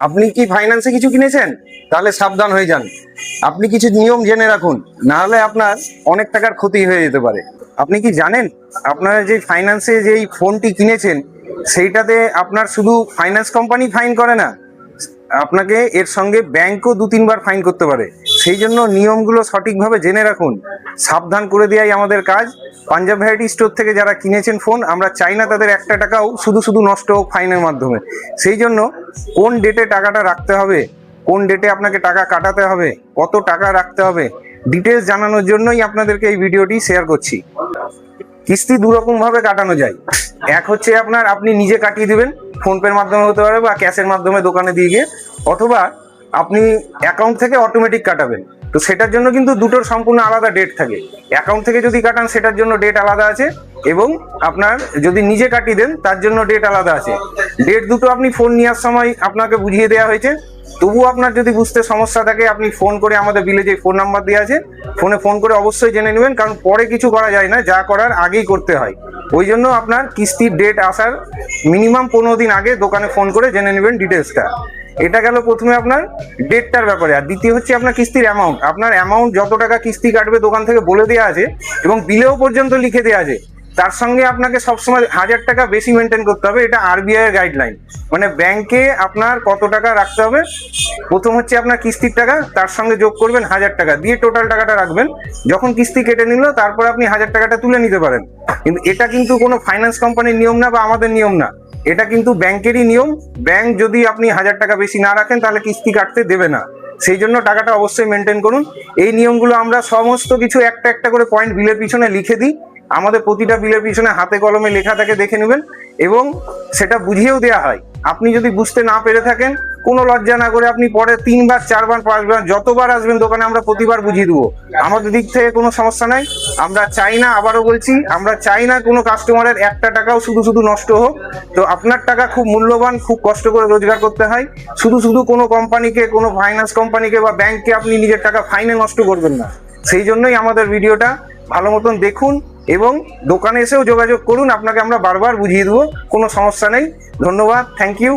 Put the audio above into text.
আপনি কি ফাইন্যান্সে কিছু কিনেছেন? তাহলে সাবধান হয়ে যান। আপনি কিছু নিয়ম জেনে রাখুন, না হলে আপনার অনেক টাকার ক্ষতি হয়ে যেতে পারে। আপনি কি জানেন আপনারা যে ফাইন্যান্সে যেই ফোনটি কিনেছেন সেইটাতে আপনার শুধু ফাইন্যান্স কোম্পানি ফাইন করে না, আপনাকে এর সঙ্গে ব্যাংকও 2-3 বার ফাইন করতে পারে। সেই জন্য নিয়মগুলো সঠিকভাবে জেনে রাখুন। সাবধান করে দেওয়াই আমাদের কাজ। পাঞ্জাব ভ্যারাইটি স্টোর থেকে যারা কিনেছেন ফোন, আমরা চাই না তাদের একটা টাকাও শুধু নষ্ট হোক ফাইনের মাধ্যমে। সেই জন্য কোন ডেটে টাকাটা রাখতে হবে, কোন ডেটে আপনাকে টাকা কাটাতে হবে, কত টাকা রাখতে হবে, ডিটেলস জানানোর জন্যই আপনাদেরকে এই ভিডিওটি শেয়ার করছি। কিস্তি দুরকম ভাবে কাটানো যায়। এক হচ্ছে আপনি নিজে কাটিয়ে দিবেন, ফোনপের মাধ্যমে হতে পারে বা ক্যাশের মাধ্যমে দোকানে দিয়ে গিয়ে, অথবা আপনি অ্যাকাউন্ট থেকে অটোমেটিক কাটাবেন। তো সেটার জন্য কিন্তু দুটোর সম্পূর্ণ আলাদা ডেট থাকে। অ্যাকাউন্ট থেকে যদি কাটান সেটার জন্য ডেট আলাদা আছে, এবং আপনার যদি নিজে কাটিয়ে দেন তার জন্য ডেট আলাদা আছে। ডেট দুটো আপনি ফোন নেওয়ার সময় আপনাকে বুঝিয়ে দেওয়া হয়েছে। তবুও আপনার যদি বুঝতে সমস্যা থাকে, আপনি ফোন করে আমাদের বিলে যে ফোন নাম্বার দেওয়া আছে, ফোন করে অবশ্যই জেনে নেবেন, কারণ পরে কিছু করা যায় না, যা করার আগেই করতে হয়। ওই জন্য আপনার কিস্তির ডেট আসার মিনিমাম 15 দিন আগে দোকানে ফোন করে জেনে নেবেন ডিটেলসটা। এটা গেল প্রথমে আপনার ডেটটার ব্যাপারে। আর দ্বিতীয় হচ্ছে আপনার কিস্তির অ্যামাউন্ট। আপনার অ্যামাউন্ট যত টাকা কিস্তি কাটবে দোকান থেকে বলে দেওয়া আছে, এবং বিলেও পর্যন্ত লিখে দেওয়া আছে। তার সঙ্গে আপনাকে সবসময় 1000 টাকা বেশি মেনটেন করতে হবে। এটা আরবিআই এর গাইডলাইন। মানে ব্যাংকে আপনার কত টাকা রাখতে হবে, প্রথম হচ্ছে আপনার কিস্তির টাকা, তার সঙ্গে যোগ করবেন 1000 টাকা, দিয়ে টোটাল টাকাটা রাখবেন। যখন কিস্তি কেটে নিল তারপর আপনি 1000 টাকাটা তুলে নিতে পারেন। কিন্তু এটা কিন্তু কোনো ফাইন্যান্স কোম্পানির নিয়ম না বা আমাদের নিয়ম না, এটা কিন্তু ব্যাংকেরই নিয়ম। ব্যাংক যদি আপনি 1000 টাকা বেশি না রাখেন তাহলে কিস্তি কাটতে দেবে না। সেই জন্য টাকাটা অবশ্যই মেনটেন করুন। এই নিয়মগুলো আমরা সমস্ত কিছু একটা একটা করে পয়েন্ট বিলের পিছনে লিখে দিই। আমাদের প্রতিটা বিলের পিছনে হাতে কলমে লেখা থাকে, দেখে নেবেন, এবং সেটা বুঝিয়েও দেওয়া হয়। আপনি যদি বুঝতে না পেরে থাকেন, কোনো লজ্জা না করে আপনি পরে 3 বার 4 বার 5 বার যতবার আসবেন দোকানে, আমরা প্রতিবার বুঝিয়ে দেবো। আমাদের দিক থেকে কোনো সমস্যা নাই। আমরা চাই না, আবারও বলছি, আমরা চাই না কোনো কাস্টমারের একটা টাকাও শুধু নষ্ট হোক। তো আপনার টাকা খুব মূল্যবান, খুব কষ্ট করে রোজগার করতে হয়। শুধু কোনো কোম্পানিকে, কোনো ফাইন্যান্স কোম্পানিকে বা ব্যাংককে আপনি নিজের টাকা ফাইনে নষ্ট করবেন না। সেই জন্যই আমাদের ভিডিওটা ভালো মতন দেখুন এবং দোকানে এসেও যোগাযোগ করুন। আপনাকে আমরা বারবার বুঝিয়ে দেবো, কোনো সমস্যা নেই। ধন্যবাদ, থ্যাংক ইউ।